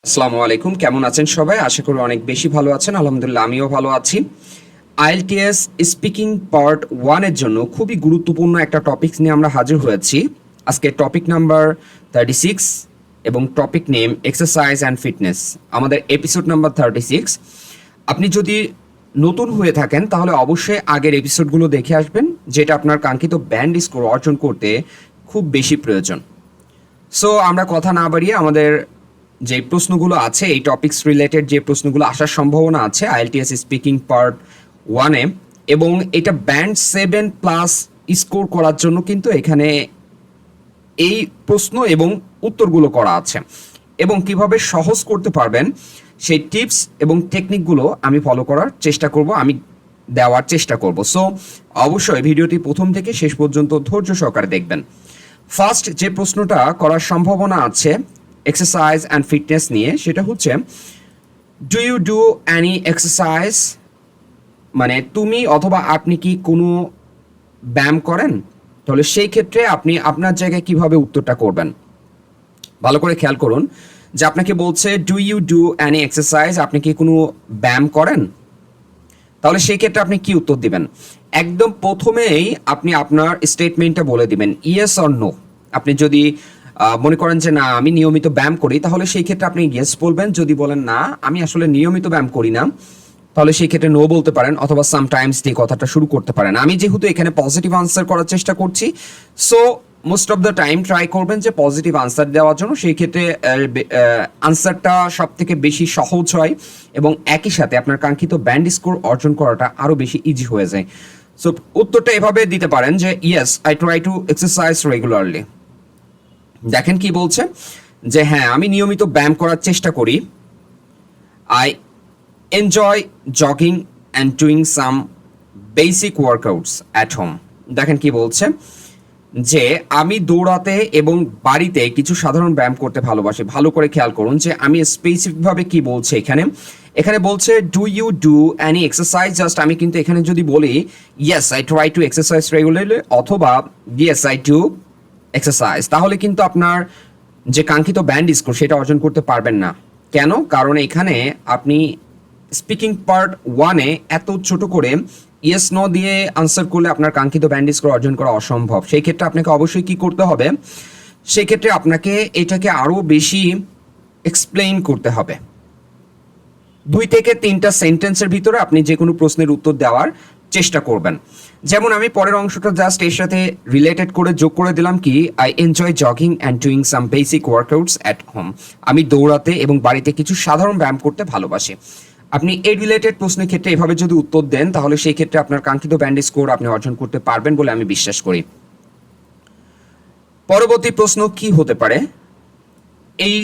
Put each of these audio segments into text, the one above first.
আসসালামু আলাইকুম, কেমন আছেন সবাই? আশা করি অনেক বেশি ভালো আছেন। আলহামদুলিল্লাহ আমিও ভালো আছি। আইএলটিএস স্পিকিং পার্ট 1 এর জন্য খুবই গুরুত্বপূর্ণ একটা টপিক নিয়ে আমরা হাজির হয়েছি। আজকে টপিক নাম্বার 36 এবং topic name exercise and fitness. আমাদের এপিসোড নাম্বার 36। আপনি যদি নতুন হয়ে থাকেন তাহলে অবশ্যই আগের এপিসোডগুলো দেখে আসবেন, যেটা আপনার কাঙ্ক্ষিত ব্যান্ড স্কোর অর্জন করতে খুব বেশি প্রয়োজন। সো আমরা কথা না বাড়িয়ে আমাদের যে প্রশ্নগুলো আছে, এই টপিকস রিলেটেড যে প্রশ্নগুলো আসার সম্ভাবনা আছে আইএলটিএস স্পিকিং পার্ট 1-এ, এবং এটা ব্যান্ড 7 প্লাস স্কোর করার জন্য কিন্তু এখানে এই প্রশ্ন এবং উত্তরগুলো করা আছে, এবং কিভাবে সহজ করতে পারবেন সেই টিপস এবং টেকনিকগুলো আমি ফলো করার চেষ্টা করব, আমি দেওয়ার চেষ্টা করব। সো অবশ্যই ভিডিওটি প্রথম থেকে শেষ পর্যন্ত ধৈর্য সহকারে দেখবেন। ফার্স্ট যে প্রশ্নটা করার সম্ভাবনা আছে এক্সারসাইজ অ্যান্ড ফিটনেস নিয়ে, সেটা হচ্ছে do you do any exercise, মানে তুমি অথবা আপনি কি কোনো ব্যায়াম করেন? তাহলে সেই ক্ষেত্রে আপনি আপনার জায়গায় কিভাবে উত্তরটা করবেন, ভালো করে খেয়াল করুন যে আপনাকে বলছে do you do any exercise, আপনি কি কোনো ব্যায়াম করেন? তাহলে সেই ক্ষেত্রে আপনি কি উত্তর দিবেন? একদম প্রথমেই আপনি আপনার স্টেটমেন্টটা বলে দিবেন ইয়েস অর নো। আপনি যদি মনে করেন যে না আমি নিয়মিত ব্যায়াম করি, তাহলে সেই ক্ষেত্রে আপনি ইয়েস বলবেন। যদি বলেন না আমি আসলে নিয়মিত ব্যায়াম করি না, তাহলে সেই ক্ষেত্রে নো বলতে পারেন, অথবা সামটাইমস দিয়ে কথাটা শুরু করতে পারেন। আমি যেহেতু এখানে পজিটিভ আনসার করার চেষ্টা করছি, so most of the time try করবেন যে পজিটিভ আনসার দেওয়ার জন্য। সেই ক্ষেত্রে আনসারটা সব থেকে বেশি সহজ হয় এবং একই সাথে আপনার কাঙ্ক্ষিত ব্যান্ড স্কোর অর্জন করাটা আরও বেশি ইজি হয়ে যায়। সো উত্তরটা এভাবে দিতে পারেন যে yes I try to exercise regularly. দেখেন কি বলছে যে হ্যাঁ আমি নিয়মিত ব্যায়াম করার চেষ্টা করি। I enjoy jogging and doing some basic workouts at home. দেখেন কি বলছে যে আমি দৌড়াতে এবং বাড়িতে কিছু সাধারণ ব্যায়াম করতে ভালোবাসি। ভালো করে খেয়াল করুন যে আমি স্পেসিফিকভাবে কি বলছে এখানে। এখানে বলছে do you do any exercise, just আমি কিন্তু এখানে যদি বলি yes I try to exercise regularly অথবা ইয়েস আই ডু এক্সারসাইজ, তাহলে কিন্তু আপনার যে কাঙ্ক্ষিত ব্যান্ড স্কোর সেটা অর্জন করতে পারবেন না। কেন? কারণ এখানে আপনি স্পিকিং পার্ট 1-এ এত ছোট করে ইয়েস নো দিয়ে আনসার করলে আপনার কাঙ্ক্ষিত ব্যান্ড স্কোর অর্জন করা অসম্ভব। সেই ক্ষেত্রে আপনাকে অবশ্যই কি করতে হবে, সেই ক্ষেত্রে আপনাকে এটাকে আরও বেশি এক্সপ্লেইন করতে হবে। 2 থেকে 3টা সেন্টেন্সের ভিতরে আপনি যে কোনো প্রশ্নের উত্তর দেওয়ার চেষ্টা করবেন। যেমন আমি পরের অংশটা জাস্ট এর সাথে রিলেটেড করে যোগ করে দিলাম কি I enjoy jogging and doing some basic workouts at home. আমি দৌড়াতে এবং বাড়িতে কিছু সাধারণ ব্যায়াম করতে ভালোবাসি। আপনি এই রিলেটেড প্রশ্নের ক্ষেত্রে এভাবে যদি উত্তর দেন, তাহলে সেই ক্ষেত্রে আপনার কাঙ্ক্ষিত ব্যান্ড স্কোর আপনি অর্জন করতে পারবেন বলে আমি বিশ্বাস করি। পরবর্তী প্রশ্ন কি হতে পারে? এই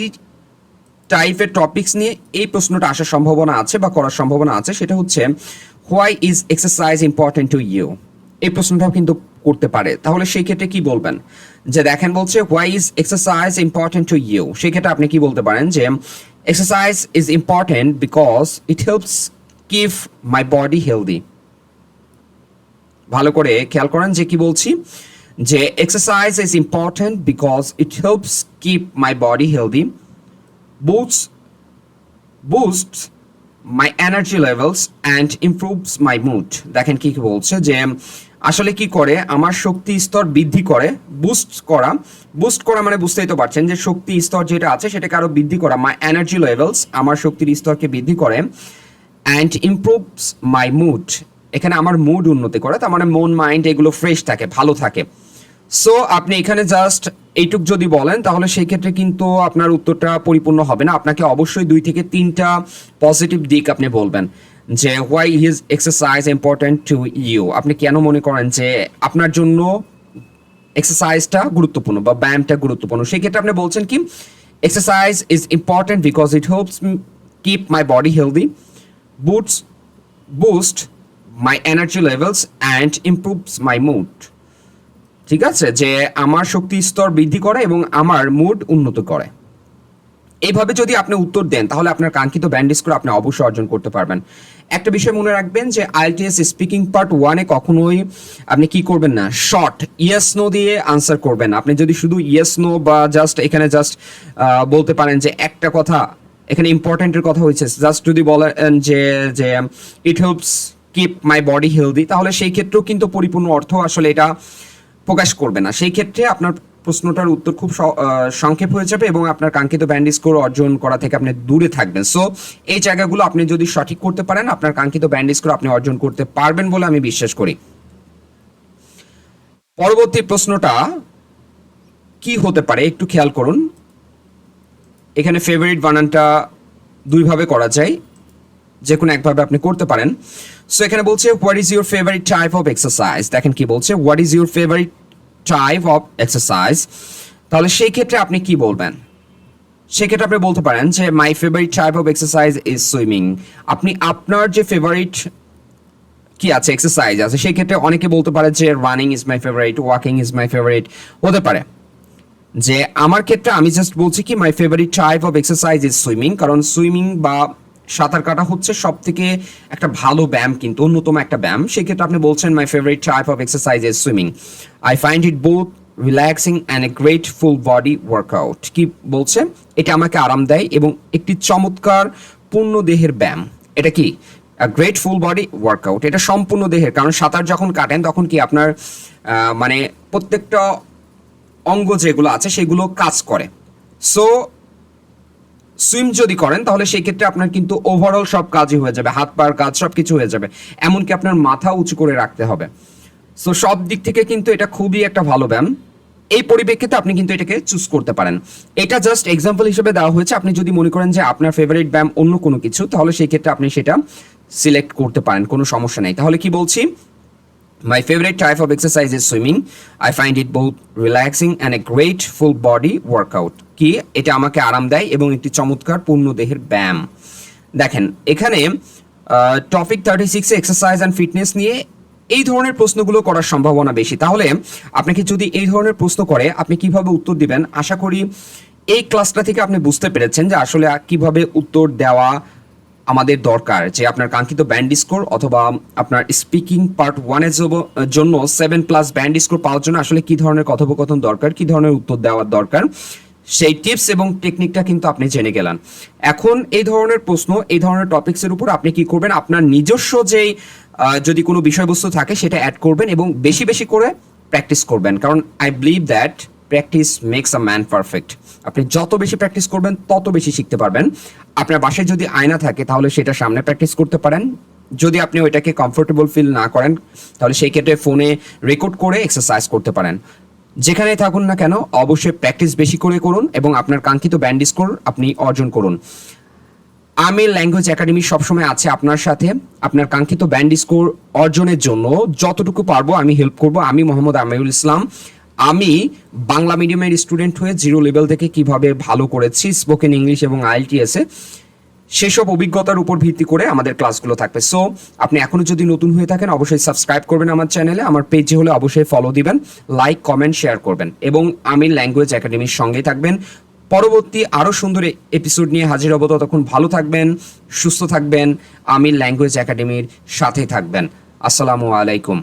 টাইপের টপিকস নিয়ে এই প্রশ্নটা আসার সম্ভাবনা আছে বা করার সম্ভাবনা আছে, সেটা হচ্ছে why is exercise important to you. এই প্রশ্নটাও কিন্তু করতে পারে। তাহলে সেই ক্ষেত্রে কি বলবেন? যে দেখেন বলছে why is exercise important to you, সেই ক্ষেত্রে আপনি কি বলতে পারেন যে exercise is important because it helps keep my body healthy. ভালো করে খেয়াল করেন যে কি বলছি, যে exercise is important because it helps keep my body healthy, boosts my energy levels and improves my mood। দেখেন কি বলছে যে আসলে কি করে, আমার শক্তি স্তর বৃদ্ধি করে। বুস্ট করা মানে বুঝতেই তো পারছেন যে শক্তি স্তর যেটা আছে সেটাকে আরো বৃদ্ধি করা। মাই এনার্জি লেভেলস, আমার শক্তির স্তরকে বৃদ্ধি করে। অ্যান্ড ইমপ্রুভস মাই মুড, এখানে আমার মুড উন্নতি করে, তার মানে মন মাইন্ড এগুলো ফ্রেশ থাকে, ভালো থাকে। সো আপনি এখানে জাস্ট এইটুক যদি বলেন, তাহলে সেই ক্ষেত্রে কিন্তু আপনার উত্তরটা পরিপূর্ণ হবে না। আপনাকে অবশ্যই 2 থেকে 3টা পজিটিভ দিক আপনি বলবেন যে why is exercise important to you. আপনি কেন মনে করেন যে আপনার জন্য এক্সারসাইজটা গুরুত্বপূর্ণ বা ব্যায়ামটা গুরুত্বপূর্ণ। সেই ক্ষেত্রে আপনি বলছেন কি exercise is important because it helps keep my body healthy, boost my energy levels and improves my mood. ঠিক আছে, যে আমার শক্তি স্তর বৃদ্ধি করে এবং আমার মুড উন্নত করে। এইভাবে যদি আপনি উত্তর দেন, তাহলে আপনার কাঙ্ক্ষিত ব্যান্ড স্কোর আপনি অবশ্যই অর্জন করতে পারবেন। একটা বিষয় মনে রাখবেন যে আইএলটিএস স্পিকিং পার্ট 1-এ কখনোই আপনি কি করবেন না, শর্ট ইয়েস নো দিয়ে আনসার করবেন। আপনি যদি শুধু ইয়েস নো বা জাস্ট এখানে জাস্ট বলতে পারেন যে একটা কথা এখানে ইম্পর্টেন্টের কথা হয়েছে, জাস্ট যদি বলেন যে যে ইট helps keep my body healthy, তাহলে সেই ক্ষেত্রেও কিন্তু পরিপূর্ণ অর্থ আসলে এটা প্রকাশ করবে না। সেই ক্ষেত্রে আপনার প্রশ্নটার উত্তর খুব সংক্ষেপ হয়ে যাবে এবং আপনার কাঙ্ক্ষিত ব্যান্ড স্কোর অর্জন করা থেকে আপনি দূরে থাকবেন। সো এই জায়গাগুলো আপনি যদি সঠিক করতে পারেন, আপনার কাঙ্ক্ষিত ব্যান্ড স্কোর আপনি অর্জন করতে পারবেন বলে আমি বিশ্বাস করি। পরবর্তী প্রশ্নটা কি হতে পারে একটু খেয়াল করুন। এখানে ফেভারিট বানানটা দুইভাবে করা যায়, যে কোনো একভাবে আপনি করতে পারেন। সো এখানে বলছে what is your favourite type of exercise. দেখেন কি বলছে, what is your favourite type of exercise. তাহলে সেই ক্ষেত্রে আপনি কি বলবেন? সেক্ষেত্রে আপনি বলতে পারেন যে my favourite type of exercise is swimming. আপনি আপনার যে ফেভারিট কি আছে, এক্সারসাইজ আছে, সেই ক্ষেত্রে অনেকে বলতে পারে যে running is my favourite, walking is my favourite হতে পারে। যে আমার ক্ষেত্রে আমি জাস্ট বলছি কি my favourite type of exercise is swimming, কারণ সুইমিং বা সাঁতার কাটা হচ্ছে সব থেকে একটা ভালো ব্যায়াম, কিন্তু অন্যতম একটা ব্যায়াম। সেক্ষেত্রে আপনি বলছেন my favourite type of exercise is swimming, I find it both relaxing and a great full body workout. কি বলছে? এটা আমাকে আরাম দেয় এবং একটি চমৎকার পূর্ণ দেহের ব্যায়াম। এটা কি? গ্রেট ফুল বডি ওয়ার্কআউট, এটা সম্পূর্ণ দেহের, কারণ সাঁতার যখন কাটেন তখন কি আপনার মানে প্রত্যেকটা অঙ্গ যেগুলো আছে সেগুলো কাজ করে। সো সুইম যদি করেন তাহলে সেই ক্ষেত্রে আপনার কিন্তু ওভারঅল সব কাজই হয়ে যাবে, হাত পায়ের কাজ সব কিছু হয়ে যাবে, এমনকি আপনার মাথা উঁচু করে রাখতে হবে। সো সব দিক থেকে কিন্তু এটা খুবই একটা ভালো ব্যায়াম। এই পরিপ্রেক্ষিতে আপনি কিন্তু এটাকে চুজ করতে পারেন। এটা জাস্ট এক্সাম্পল হিসেবে দেওয়া হয়েছে। আপনি যদি মনে করেন যে আপনার ফেভারিট ব্যায়াম অন্য কোনো কিছু, তাহলে সেই ক্ষেত্রে আপনি সেটা সিলেক্ট করতে পারেন, কোনো সমস্যা নেই। তাহলে কি বলছি? My favorite type of exercise is swimming. I find it both relaxing and a great full body workout. কি? এটা আমাকে আরাম দেয় এবং একটি চমৎকার পূর্ণ দেহের ব্যায়াম। দেখেন এখানে টপিক 36 এক্সারসাইজ অ্যান্ড ফিটনেস নিয়ে এই ধরনের প্রশ্নগুলো করার সম্ভাবনা বেশি। তাহলে আপনাকে যদি এই ধরনের প্রশ্ন করে আপনি কিভাবে উত্তর দিবেন, আশা করি এই ক্লাসটা থেকে আপনি বুঝতে পেরেছেন যে আসলে কিভাবে উত্তর দেওয়া আমাদের দরকার। যে আপনার কাঙ্ক্ষিত ব্যান্ড স্কোর অথবা আপনার স্পিকিং পার্ট 1 এর জন্য 7+ ব্যান্ড স্কোর পাওয়ার জন্য আসলে কি ধরনের কথোপকথন দরকার, কি ধরনের উত্তর দেওয়ার দরকার, সেই টিপস এবং টেকনিকটা কিন্তু আপনি জেনে গেলেন। এখন এই ধরনের প্রশ্ন, এই ধরনের টপিকসের উপর আপনি কি করবেন, আপনার নিজস্ব যেই যদি কোনো বিষয়বস্তু থাকে সেটা অ্যাড করবেন এবং বেশি বেশি করে প্র্যাকটিস করবেন, কারণ I believe that practice makes a man perfect. আপনি যত বেশি প্র্যাকটিস করবেন তত বেশি শিখতে পারবেন। আপনার বাসায় যদি আয়না থাকে তাহলে সেটা সামনে প্র্যাকটিস করতে পারেন। যদি আপনি ওইটাকে কমফোর্টেবল ফিল না করেন তাহলে সেই ক্ষেত্রে ফোনে রেকর্ড করে এক্সারসাইজ করতে পারেন। যেখানেই থাকুন না কেন অবশ্যই প্র্যাকটিস বেশি করে করুন এবং আপনার কাঙ্ক্ষিত ব্যান্ড স্কোর আপনি অর্জন করুন। আমির ল্যাঙ্গুয়েজ একাডেমি সবসময় আছে আপনার সাথে। আপনার কাঙ্ক্ষিত ব্যান্ড স্কোর অর্জনের জন্য যতটুকু পারবো আমি হেল্প করব। আমি মোহাম্মদ আমিরুল ইসলাম। আমি বাংলা মিডিয়ামের স্টুডেন্ট হয়ে 0 লেভেল থেকে কিভাবে ভালো করেছি স্পোকেন ইংলিশ এবং আইএলটিএস এ, সেসব অভিজ্ঞতার উপর ভিত্তি করে আমাদের ক্লাসগুলো থাকবে। সো আপনি এখনো যদি নতুন হয়ে থাকেন অবশ্যই সাবস্ক্রাইব করবেন আমার চ্যানেলে, আমার পেজে হলে অবশ্যই ফলো দিবেন, লাইক কমেন্ট শেয়ার করবেন এবং আমির ল্যাঙ্গুয়েজ একাডেমির সঙ্গেই থাকবেন। পরবর্তী আরও সুন্দর এপিসোড নিয়ে হাজির হব। ততক্ষণ ভালো থাকবেন, সুস্থ থাকবেন, আমির ল্যাঙ্গুয়েজ একাডেমির সাথে থাকবেন। আসসালামু আলাইকুম।